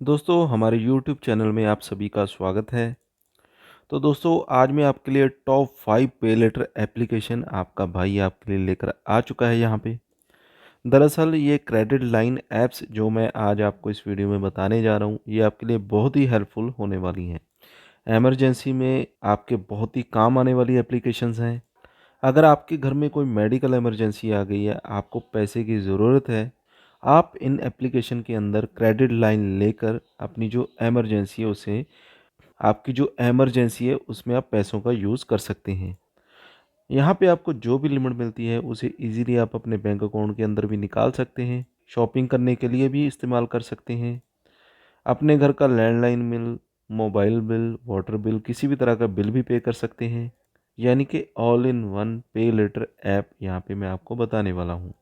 दोस्तों हमारे YouTube channel में आप सभी का स्वागत है। तो दोस्तों आज मैं आपके लिए टॉप 5 पे लेटर एप्लीकेशन आपका भाई आपके लिए लेकर आ चुका है यहाँ पे। दरअसल ये क्रेडिट लाइन ऐप्स जो मैं आज आपको इस वीडियो में बताने जा रहा हूँ, ये आपके लिए बहुत ही हेल्पफुल होने वाली हैं। इमरजेंसी में आपके बहुत ही काम आने वाली एप्लीकेशंस हैं। अगर आपके घर में कोई मेडिकल इमरजेंसी आ गई है, आपको पैसे की ज़रूरत है, आप इन एप्लीकेशन के अंदर क्रेडिट लाइन लेकर अपनी जो इमरजेंसी है उसे आपकी जो इमरजेंसी है उसमें आप पैसों का यूज़ कर सकते हैं। यहाँ पे आपको जो भी लिमिट मिलती है उसे ईज़िली आप अपने बैंक अकाउंट के अंदर भी निकाल सकते हैं, शॉपिंग करने के लिए भी इस्तेमाल कर सकते हैं। अपने घर का landline bill, mobile bill, water bill, किसी भी तरह का बिल भी पे कर सकते हैं। यानी कि ऑल इन वन पे लेटर ऐप यहाँ पे मैं आपको बताने वाला हूँ।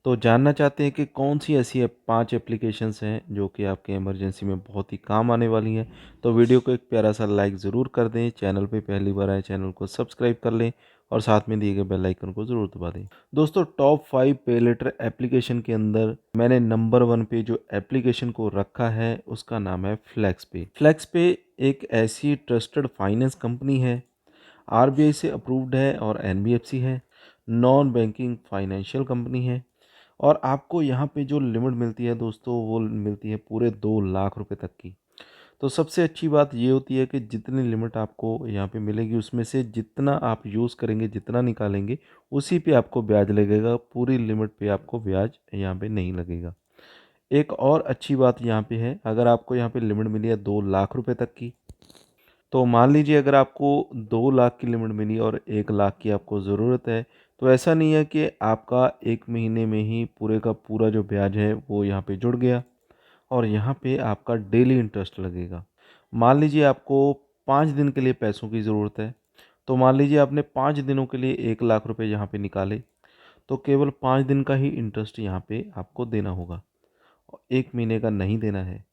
तो जानना चाहते हैं कि कौन सी ऐसी 5 एप्लीकेशंस हैं जो कि आपके इमरजेंसी में बहुत ही काम आने वाली हैं। तो वीडियो को एक प्यारा सा लाइक ज़रूर कर दें, चैनल पे पहली बार आए चैनल को सब्सक्राइब कर लें और साथ में दिए गए बेल आइकन को ज़रूर दबा दें। दोस्तों टॉप 5 पे लेटर एप्लीकेशन के अंदर मैंने नंबर 1 पे जो एप्लीकेशन को रखा है उसका नाम है फ्लैक्स पे। फ्लैक्स पे एक ऐसी ट्रस्टेड फाइनेंस कंपनी है, आरबीआई से अप्रूव्ड है और एनबीएफसी है, नॉन बैंकिंग फाइनेंशियल कंपनी है। और आपको यहाँ पे जो लिमिट मिलती है दोस्तों वो मिलती है पूरे 2 लाख रुपए तक की। तो सबसे अच्छी बात ये होती है कि जितनी लिमिट आपको यहाँ पे मिलेगी उसमें से जितना आप यूज़ करेंगे, जितना निकालेंगे, उसी पे आपको ब्याज लगेगा। पूरी लिमिट पे आपको ब्याज यहाँ पे नहीं लगेगा। एक और अच्छी बात यहाँ पे है, अगर आपको यहाँ पे लिमिट मिली है 2 लाख रुपए तक की, तो मान लीजिए अगर आपको 2 लाख की लिमिट मिली और 1 लाख की आपको ज़रूरत है, तो ऐसा नहीं है कि आपका 1 महीने में ही पूरे का पूरा जो ब्याज है वो यहाँ पे जुड़ गया और यहाँ पे आपका डेली इंटरेस्ट लगेगा। मान लीजिए आपको 5 दिन के लिए पैसों की ज़रूरत है, तो मान लीजिए आपने 5 दिनों के लिए 1 लाख रुपए यहाँ पे निकाले, तो केवल 5 दिन का ही इंटरेस्ट यहाँ पे आपको देना होगा, 1 महीने का नहीं देना है।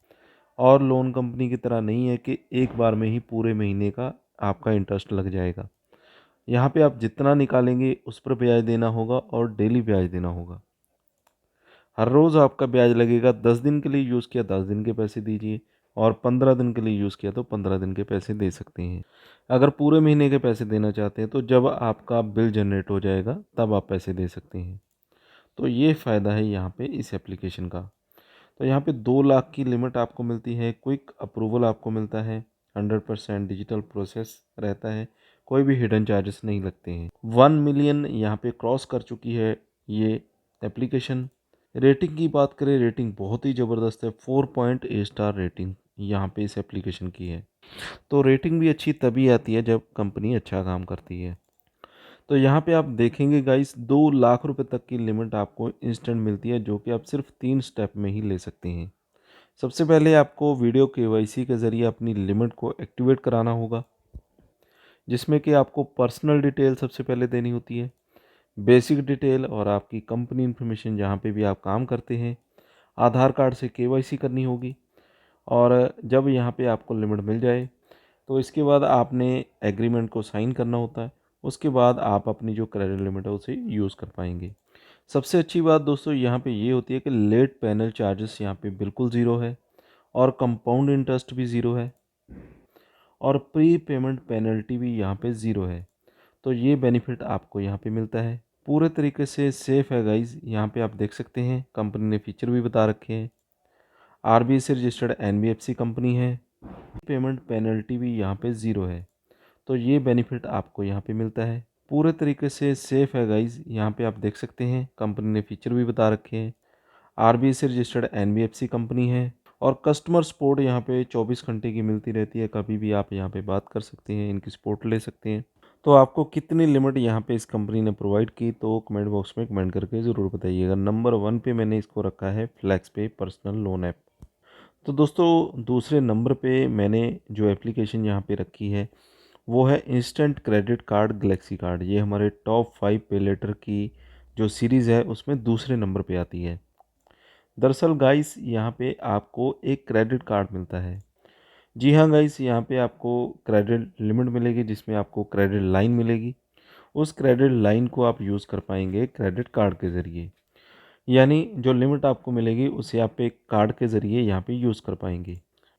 और लोन कंपनी की तरह नहीं है कि एक बार में ही पूरे महीने का आपका इंटरेस्ट लग जाएगा। यहाँ पे आप जितना निकालेंगे उस पर ब्याज देना होगा और डेली ब्याज देना होगा। हर रोज़ आपका ब्याज लगेगा। 10 दिन के लिए यूज़ किया 10 दिन के पैसे दीजिए और 15 दिन के लिए यूज़ किया तो 15 दिन के पैसे दे सकते हैं। अगर पूरे महीने के पैसे देना चाहते हैं तो जब आपका बिल जनरेट हो जाएगा तब आप पैसे दे सकते हैं। तो ये फ़ायदा है यहाँ पे इस एप्लीकेशन का। तो यहाँ पे 2 लाख की लिमिट आपको मिलती है, क्विक अप्रूवल आपको मिलता है, 100% डिजिटल प्रोसेस रहता है, कोई भी हिडन चार्जेस नहीं लगते हैं। 1 मिलियन यहाँ पे क्रॉस कर चुकी है ये एप्लीकेशन। रेटिंग की बात करें, रेटिंग बहुत ही ज़बरदस्त है, 4.8 स्टार रेटिंग यहाँ पे इस एप्लीकेशन की है। तो रेटिंग भी अच्छी तभी आती है जब कंपनी अच्छा काम करती है। तो यहाँ पे आप देखेंगे गाइस 2 लाख रुपए तक की लिमिट आपको इंस्टेंट मिलती है जो कि आप सिर्फ 3 स्टेप में ही ले सकते हैं। सबसे पहले आपको वीडियो केवाईसी के ज़रिए अपनी लिमिट को एक्टिवेट कराना होगा, जिसमें कि आपको पर्सनल डिटेल सबसे पहले देनी होती है, बेसिक डिटेल और आपकी कंपनी इन्फॉर्मेशन जहाँ पे भी आप काम करते हैं, आधार कार्ड से केवाईसी करनी होगी। और जब यहाँ पे आपको लिमिट मिल जाए तो इसके बाद आपने एग्रीमेंट को साइन करना होता है। उसके बाद आप अपनी जो क्रेडिट लिमिट है उसे यूज़ कर पाएंगे। सबसे अच्छी बात दोस्तों यहाँ पे ये होती है कि लेट पैनल चार्जेस यहाँ पे बिल्कुल ज़ीरो है और कंपाउंड इंटरेस्ट भी ज़ीरो है और प्री पेमेंट पेनल्टी भी यहाँ पे ज़ीरो है। तो ये बेनिफिट आपको यहाँ पे मिलता है। पूरे तरीके से सेफ़ है गाइज। यहाँ पे आप देख सकते हैं कंपनी ने फीचर भी बता रखे हैं। आरबीआई से रजिस्टर्ड एनबीएफसी कंपनी है। पेमेंट पेनल्टी भी यहाँ पे ज़ीरो है। तो ये बेनिफिट आपको यहाँ पे मिलता है। पूरे तरीके से सेफ़ है गाइज। यहाँ पे आप देख सकते हैं कंपनी ने फीचर भी बता रखे हैं। आरबीआई से रजिस्टर्ड एनबीएफसी कंपनी है और कस्टमर सपोर्ट यहाँ पे 24 घंटे की मिलती रहती है। कभी भी आप यहाँ पे बात कर सकते हैं, इनकी सपोर्ट ले सकते हैं। तो आपको कितनी लिमिट यहाँ पे इस कंपनी ने प्रोवाइड की तो कमेंट बॉक्स में कमेंट करके ज़रूर बताइएगा। नंबर 1 पे मैंने इसको रखा है फ्लैक्स पे पर्सनल लोन ऐप। तो दोस्तों दूसरे नंबर पे मैंने जो एप्लीकेशन यहाँ पे रखी है वो है instant credit card Galaxy card. ये हमारे टॉप 5 पे लेटर की जो सीरीज़ है उसमें दूसरे नंबर पे आती है। दरअसल गाइस यहाँ पे आपको एक क्रेडिट कार्ड मिलता है। जी हाँ गाइस, यहाँ पे आपको क्रेडिट लिमिट मिलेगी जिसमें आपको क्रेडिट लाइन मिलेगी। उस क्रेडिट लाइन को आप यूज़ कर पाएंगे क्रेडिट कार्ड के ज़रिए। यानी जो लिमिट आपको मिलेगी उसे आप एक कार्ड के ज़रिए यहाँ पे यूज़ कर पाएंगे।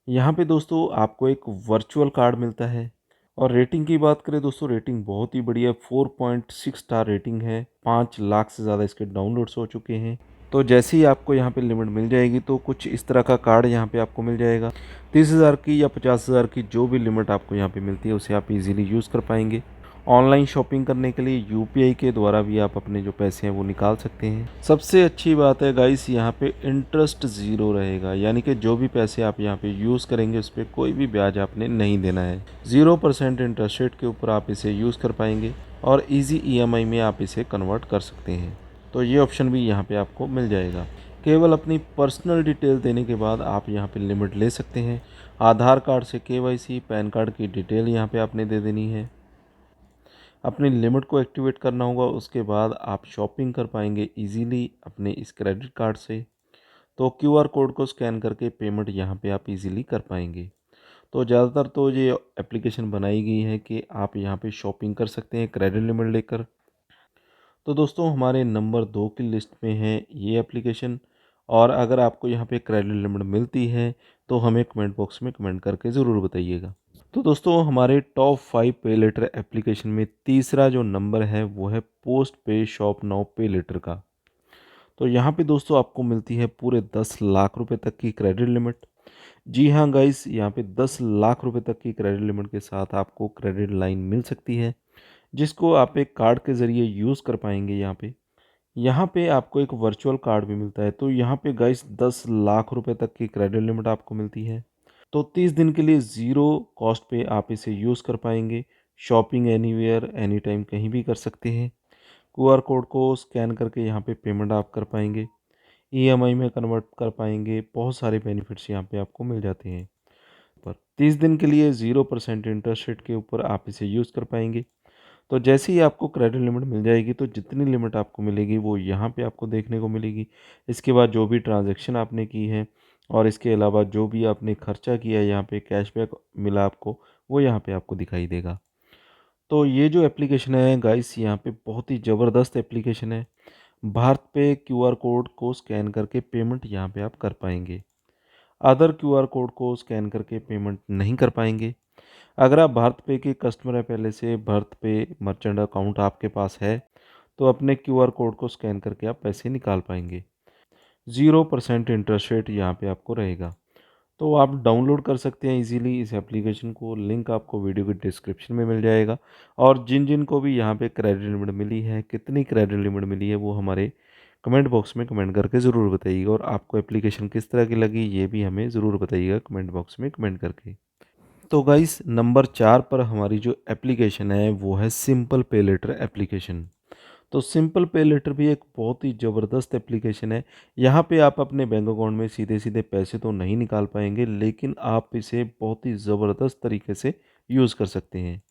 यहाँ पे दोस्तों आपको एक वर्चुअल कार्ड मिलता है। और रेटिंग की बात करें दोस्तों, रेटिंग बहुत ही बढ़िया, 4.6 स्टार रेटिंग है। 5 लाख से ज़्यादा इसके डाउनलोड्स हो चुके हैं। तो जैसे ही आपको यहाँ पे लिमिट मिल जाएगी तो कुछ इस तरह का कार्ड यहाँ पे आपको मिल जाएगा। 30,000 की या 50,000 की जो भी लिमिट आपको यहाँ पे मिलती है उसे आप इजीली यूज़ कर पाएंगे। ऑनलाइन शॉपिंग करने के लिए यूपीआई के द्वारा भी आप अपने जो पैसे हैं वो निकाल सकते हैं। सबसे अच्छी बात है गाइस, यहाँ पे इंटरेस्ट ज़ीरो रहेगा, यानी कि जो भी पैसे आप यहाँ पे यूज़ करेंगे उस पर कोई भी ब्याज आपने नहीं देना है। 0% इंटरेस्ट रेट के ऊपर आप इसे यूज़ कर पाएंगे और इजी ईएमआई में आप इसे कन्वर्ट कर सकते हैं। तो ये ऑप्शन भी यहाँ पे आपको मिल जाएगा। केवल अपनी पर्सनल डिटेल देने के बाद आप यहाँ पे लिमिट ले सकते हैं। आधार कार्ड से केवाईसी, पैन कार्ड की डिटेल यहाँ पे आपने दे देनी है, अपनी लिमिट को एक्टिवेट करना होगा। उसके बाद आप शॉपिंग कर पाएंगे इजीली अपने इस क्रेडिट कार्ड से। तो क्यूआर कोड को स्कैन करके पेमेंट यहाँ पे आप इजीली कर पाएंगे। तो ज़्यादातर तो ये एप्लीकेशन बनाई गई है कि आप यहाँ पे शॉपिंग कर सकते हैं क्रेडिट लिमिट लेकर। तो दोस्तों हमारे नंबर 2 की लिस्ट में है ये एप्लीकेशन। और अगर आपको यहाँ पे क्रेडिट लिमिट मिलती है तो हमें कमेंट बॉक्स में कमेंट करके ज़रूर बताइएगा। तो दोस्तों हमारे टॉप 5 पे लेटर एप्लीकेशन में तीसरा जो नंबर है वो है पोस्ट पे शॉप नाउ पे लेटर का। तो यहाँ पे दोस्तों आपको मिलती है पूरे 10 लाख रुपए तक की क्रेडिट लिमिट। जी हाँ गाइस, यहाँ पे 10 लाख रुपए तक की क्रेडिट लिमिट के साथ आपको क्रेडिट लाइन मिल सकती है, जिसको आप एक कार्ड के ज़रिए यूज़ कर पाएंगे। यहाँ पे आपको एक वर्चुअल कार्ड भी मिलता है। तो यहाँ पे गाइस 10 लाख रुपए तक की क्रेडिट लिमिट आपको मिलती है। तो 30 दिन के लिए ज़ीरो कॉस्ट पे आप इसे यूज़ कर पाएंगे। शॉपिंग एनीवेयर एनी टाइम कहीं भी कर सकते हैं। क्यूआर कोड को स्कैन करके यहाँ पे पेमेंट आप कर पाएंगे, ईएमआई में कन्वर्ट कर पाएंगे। बहुत सारे बेनिफिट्स यहाँ पे आपको मिल जाते हैं। पर 30 दिन के लिए 0% इंटरेस्ट रेट के ऊपर आप इसे यूज़ कर पाएंगे। तो जैसे ही आपको क्रेडिट लिमिट मिल जाएगी तो जितनी लिमिट आपको मिलेगी वो यहाँ पे आपको देखने को मिलेगी। इसके बाद जो भी ट्रांजैक्शन आपने की है और इसके अलावा जो भी आपने खर्चा किया है, यहाँ पे कैशबैक मिला आपको, वो यहाँ पे आपको दिखाई देगा। तो ये जो एप्लीकेशन है गाइस, यहाँ पे बहुत ही ज़बरदस्त एप्लीकेशन है। भारत पे क्यूआर कोड को स्कैन करके पेमेंट यहाँ पे आप कर पाएंगे। अदर क्यूआर कोड को स्कैन करके पेमेंट नहीं कर पाएंगे। अगर आप भारत पे के कस्टमर है, पहले से भारत पे मर्चेंट अकाउंट आपके पास है, तो अपने क्यूआर कोड को स्कैन करके आप पैसे निकाल पाएंगे। 0% इंटरेस्ट रेट यहाँ पे आपको रहेगा। तो आप डाउनलोड कर सकते हैं इजीली इस एप्लीकेशन को। लिंक आपको वीडियो के डिस्क्रिप्शन में मिल जाएगा। और जिन जिन को भी यहाँ पे क्रेडिट लिमिट मिली है, कितनी क्रेडिट लिमिट मिली है, वो हमारे कमेंट बॉक्स में कमेंट करके ज़रूर बताइएगा। और आपको एप्लीकेशन किस तरह की लगी ये भी हमें ज़रूर बताइएगा कमेंट बॉक्स में कमेंट करके। तो गाइस नंबर 4 पर हमारी जो एप्लीकेशन है वो है सिंपल पे लेटर एप्लीकेशन। तो सिंपल पे लेटर भी एक बहुत ही ज़बरदस्त एप्लीकेशन है। यहाँ पे आप अपने बैंक अकाउंट में सीधे सीधे पैसे तो नहीं निकाल पाएंगे, लेकिन आप इसे बहुत ही ज़बरदस्त तरीके से यूज़ कर सकते हैं।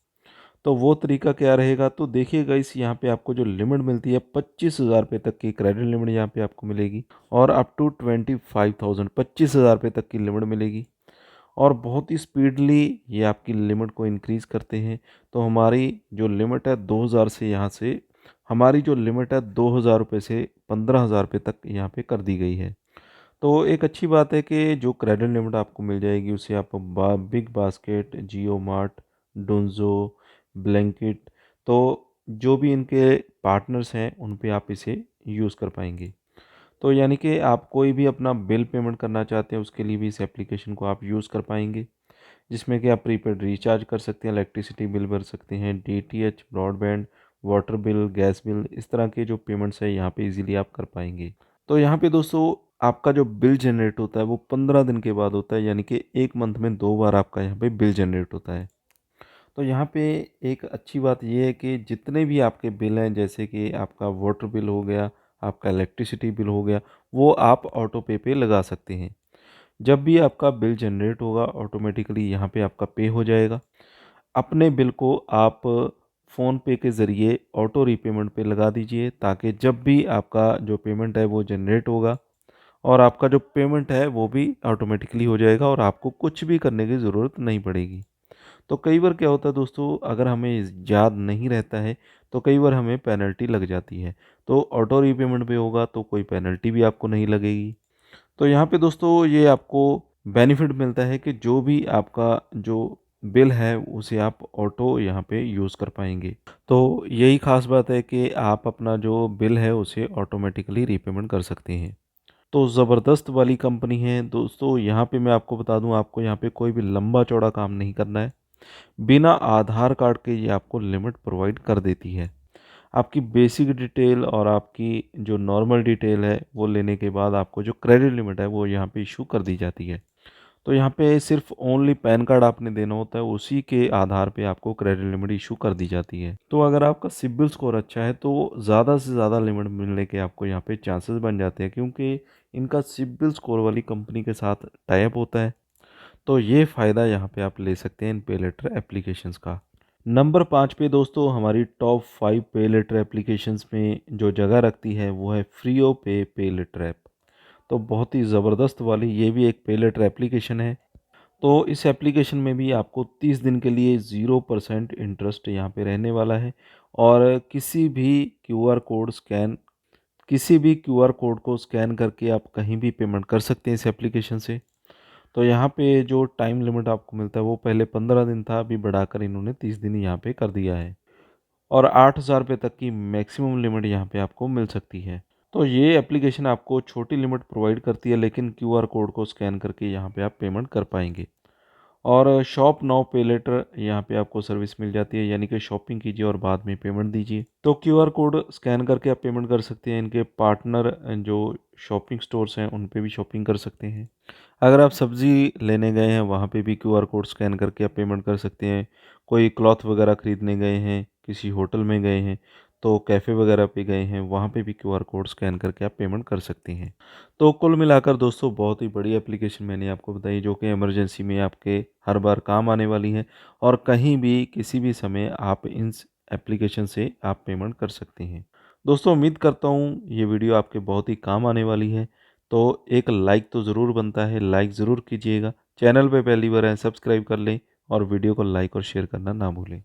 तो वो तरीका क्या रहेगा, तो देखिएगा इस यहाँ पे आपको जो लिमिट मिलती है 25,000 रुपये तक की क्रेडिट लिमिट यहाँ पे आपको मिलेगी। और अप टू 25,000, 25,000 रुपये तक की लिमिट मिलेगी। और बहुत ही स्पीडली ये आपकी लिमिट को इंक्रीज़ करते हैं। तो हमारी जो लिमिट है 2,000 से, यहाँ से हमारी जो लिमिट है 2,000 रुपये से 15,000 रुपये तक यहाँ पे कर दी गई है। तो एक अच्छी बात है कि जो क्रेडिट लिमिट आपको मिल जाएगी उसे आप बिग बास्केट, जियो मार्ट, डोंजो, ब्लैंकेट, तो जो भी इनके पार्टनर्स हैं उन पे आप इसे यूज़ कर पाएंगे। तो यानी कि आप कोई भी अपना बिल पेमेंट करना चाहते हैं उसके लिए भी इस एप्लीकेशन को आप यूज़ कर पाएंगे, जिसमें कि आप प्रीपेड रिचार्ज कर सकते हैं, इलेक्ट्रिसिटी बिल भर सकते हैं, DTH, broadband, water bill, gas bill, इस तरह के जो पेमेंट्स है यहाँ पे इजीली आप कर पाएंगे। तो यहाँ पे दोस्तों आपका जो बिल जनरेट होता है वो 15 दिन के बाद होता है, यानी कि एक मंथ में 2 बार आपका यहाँ पे बिल जनरेट होता है। तो यहाँ पे एक अच्छी बात ये है कि जितने भी आपके बिल हैं, जैसे कि आपका वाटर बिल हो गया, आपका इलेक्ट्रिसिटी बिल हो गया, वो आप ऑटो पे लगा सकते हैं। जब भी आपका बिल जनरेट होगा ऑटोमेटिकली यहाँ पे आपका पे हो जाएगा। अपने बिल को आप फ़ोन पे के ज़रिए ऑटो रीपेमेंट पे लगा दीजिए, ताकि जब भी आपका जो पेमेंट है वो जनरेट होगा और आपका जो पेमेंट है वो भी ऑटोमेटिकली हो जाएगा और आपको कुछ भी करने की ज़रूरत नहीं पड़ेगी। तो कई बार क्या होता है दोस्तों, अगर हमें याद नहीं रहता है तो कई बार हमें पेनल्टी लग जाती है। तो ऑटो रीपेमेंट पे होगा तो कोई पेनल्टी भी आपको नहीं लगेगी। तो यहाँ पे दोस्तों ये आपको बेनिफिट मिलता है कि जो भी आपका जो बिल है उसे आप ऑटो यहाँ पे यूज़ कर पाएंगे। तो यही खास बात है कि आप अपना जो बिल है उसे ऑटोमेटिकली रीपेमेंट कर सकते हैं। तो ज़बरदस्त वाली कंपनी है दोस्तों। यहाँ पे मैं आपको बता दूँ, आपको यहाँ पे कोई भी लंबा चौड़ा काम नहीं करना है। बिना आधार कार्ड के ये आपको लिमिट प्रोवाइड कर देती है। आपकी बेसिक डिटेल और आपकी जो नॉर्मल डिटेल है वो लेने के बाद आपको जो क्रेडिट लिमिट है वो यहाँ पे इशू कर दी जाती है। तो यहाँ पे सिर्फ ओनली पैन कार्ड आपने देना होता है, उसी के आधार पे आपको क्रेडिट लिमिट इशू कर दी जाती है। तो अगर आपका सिबिल स्कोर अच्छा है तो ज़्यादा से ज़्यादा लिमिट मिलने के आपको यहाँ पे चांसेस बन जाते हैं, क्योंकि इनका सिबिल स्कोर वाली कंपनी के साथ टाई अप होता है। तो ये फ़ायदा यहाँ पे आप ले सकते हैं इन पे लेटर एप्लीकेशंस का। नंबर 5 पे दोस्तों हमारी टॉप 5 पे लेटर एप्लीकेशंस में जो जगह रखती है वो है फ्रीओ पे लेटर ऐप। तो बहुत ही ज़बरदस्त वाली ये भी एक पे लेटर एप्लीकेशन है। तो इस एप्लीकेशन में भी आपको 30 दिन के लिए 0% इंटरेस्ट यहाँ पे रहने वाला है। और किसी भी क्यूआर कोड को स्कैन करके आप कहीं भी पेमेंट कर सकते हैं इस एप्लीकेशन से। तो यहाँ पे जो टाइम लिमिट आपको मिलता है वो पहले 15 दिन था, अभी बढ़ाकर इन्होंने 30 दिन यहाँ पे कर दिया है। और 8,000 रुपये तक की मैक्सिमम लिमिट यहाँ पे आपको मिल सकती है। तो ये एप्लीकेशन आपको छोटी लिमिट प्रोवाइड करती है, लेकिन क्यूआर कोड को स्कैन करके यहाँ पे आप पेमेंट कर पाएंगे। और शॉप नाउ पे लेटर यहाँ पे आपको सर्विस मिल जाती है, यानी कि शॉपिंग कीजिए और बाद में पेमेंट दीजिए। तो क्यूआर कोड स्कैन करके आप पेमेंट कर सकते हैं। इनके पार्टनर जो शॉपिंग स्टोर्स हैं उन पे भी शॉपिंग कर सकते हैं। अगर आप सब्ज़ी लेने गए हैं वहाँ पे भी क्यूआर कोड स्कैन करके आप पेमेंट कर सकते हैं। कोई क्लॉथ वगैरह ख़रीदने गए हैं, किसी होटल में गए हैं, तो कैफ़े वगैरह पे गए हैं, वहाँ पे भी क्यूआर कोड स्कैन करके आप पेमेंट कर सकते हैं। तो कुल मिलाकर दोस्तों बहुत ही बड़ी एप्लीकेशन मैंने आपको बताई, जो कि इमरजेंसी में आपके हर बार काम आने वाली है। और कहीं भी किसी भी समय आप इन एप्लीकेशन से आप पेमेंट कर सकते हैं। दोस्तों उम्मीद करता हूँ ये वीडियो आपके बहुत ही काम आने वाली है। तो एक लाइक तो ज़रूर बनता है, लाइक ज़रूर कीजिएगा। चैनल पे पहली बार है सब्सक्राइब कर लें और वीडियो को लाइक और शेयर करना ना भूलें।